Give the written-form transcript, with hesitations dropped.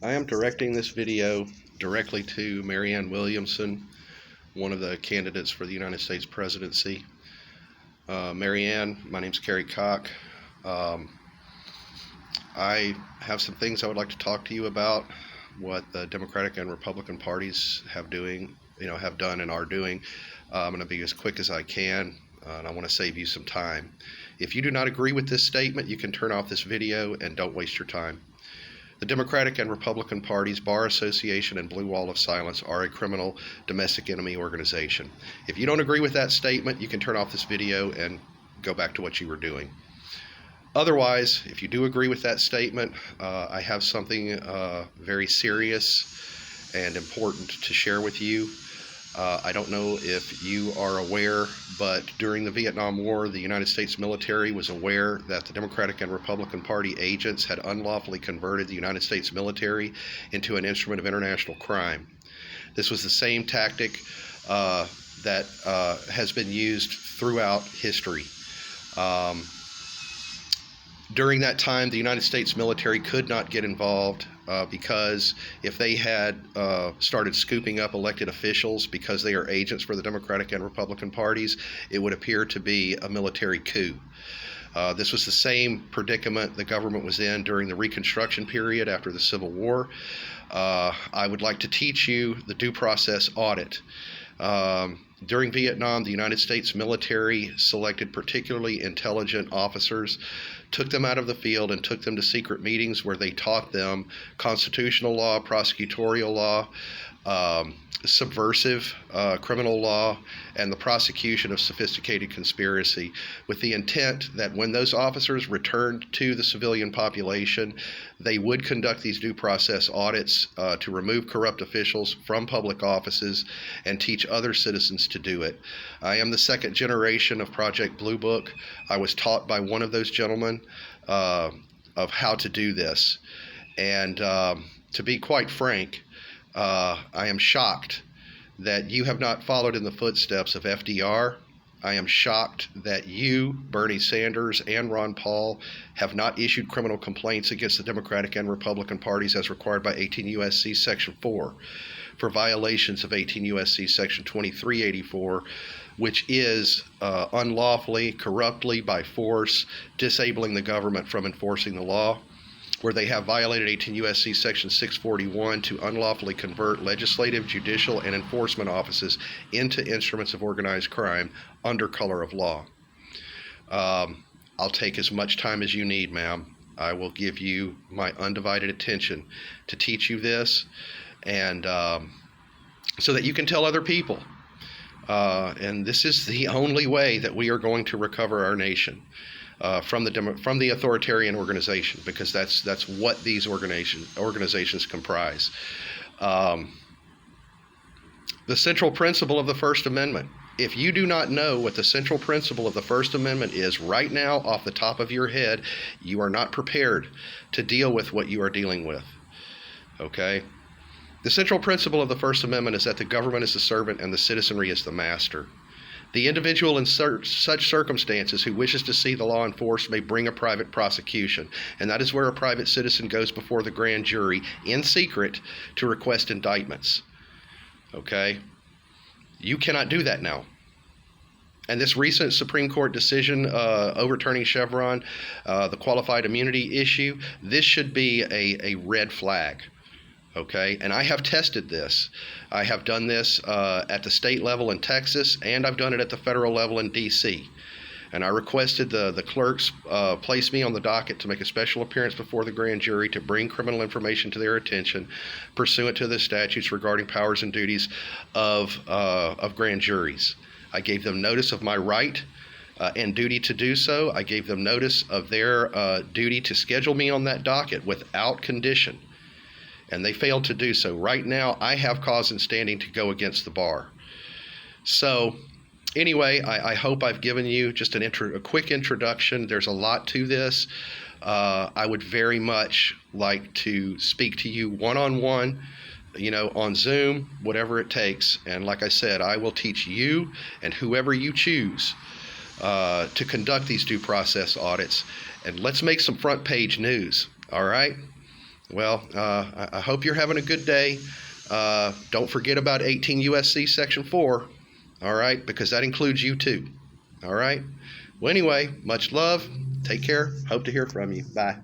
I am directing this video directly to Marianne Williamson, one of the candidates for the United States presidency. Marianne, my name's Kerry Cock. I have some things I would like to talk to you about, what the Democratic and Republican parties have done and are doing. I'm going to be as quick as I can, and I want to save you some time. If you do not agree with this statement, you can turn off this video and don't waste your time. The Democratic and Republican parties, Bar Association, and Blue Wall of Silence are a criminal domestic enemy organization. If you don't agree with that statement, you can turn off this video and go back to what you were doing. Otherwise, if you do agree with that statement, I have something very serious and important to share with you. I don't know if you are aware, but during the Vietnam War, the United States military was aware that the Democratic and Republican Party agents had unlawfully converted the United States military into an instrument of international crime. This was the same tactic that has been used throughout history. During that time, the United States military could not get involved because if they had started scooping up elected officials because they are agents for the Democratic and Republican parties, it would appear to be a military coup. This was the same predicament the government was in during the Reconstruction period after the Civil War. I would like to teach you the due process audit. During Vietnam, the United States military selected particularly intelligent officers, took them out of the field, and took them to secret meetings where they taught them constitutional law, prosecutorial law, subversive criminal law, and the prosecution of sophisticated conspiracy, with the intent that when those officers returned to the civilian population, they would conduct these due process audits to remove corrupt officials from public offices and teach other citizens to do it. I am the second generation of Project Blue Book. I was taught by one of those gentlemen of how to do this. And to be quite frank, I am shocked that you have not followed in the footsteps of FDR. I am shocked that you, Bernie Sanders, and Ron Paul have not issued criminal complaints against the Democratic and Republican parties as required by 18 U.S.C. Section 4 for violations of 18 U.S.C. Section 2384, which is unlawfully, corruptly, by force, disabling the government from enforcing the law, where they have violated 18 U.S.C. Section 641 to unlawfully convert legislative, judicial, and enforcement offices into instruments of organized crime under color of law. I'll take as much time as you need, ma'am. I will give you my undivided attention to teach you this, and so that you can tell other people. And this is the only way that we are going to recover our nation. From the authoritarian organization, because that's what these organizations comprise. The central principle of the First Amendment. If you do not know what the central principle of the First Amendment is right now off the top of your head, you are not prepared to deal with what you are dealing with. Okay? The central principle of the First Amendment is that the government is the servant and the citizenry is the master. The individual in such circumstances who wishes to see the law enforced may bring a private prosecution, and that is where a private citizen goes before the grand jury in secret to request indictments. Okay? You cannot do that now. And this recent Supreme Court decision overturning Chevron, the qualified immunity issue, this should be a red flag. Okay, and I have tested this. I have done this at the state level in Texas, and I've done it at the federal level in D.C. And I requested the clerks place me on the docket to make a special appearance before the grand jury to bring criminal information to their attention pursuant to the statutes regarding powers and duties of grand juries. I gave them notice of my right and duty to do so. I gave them notice of their duty to schedule me on that docket without condition. And they failed to do so. Right now, I have cause and standing to go against the bar. So anyway, I hope I've given you just a quick introduction. There's a lot to this. I would very much like to speak to you one-on-one, on Zoom, whatever it takes. And like I said, I will teach you and whoever you choose to conduct these due process audits. And let's make some front page news, all right? Well, I hope you're having a good day. Don't forget about 18 USC Section 4, all right, because that includes you too, all right? Well, anyway, much love. Take care. Hope to hear from you. Bye.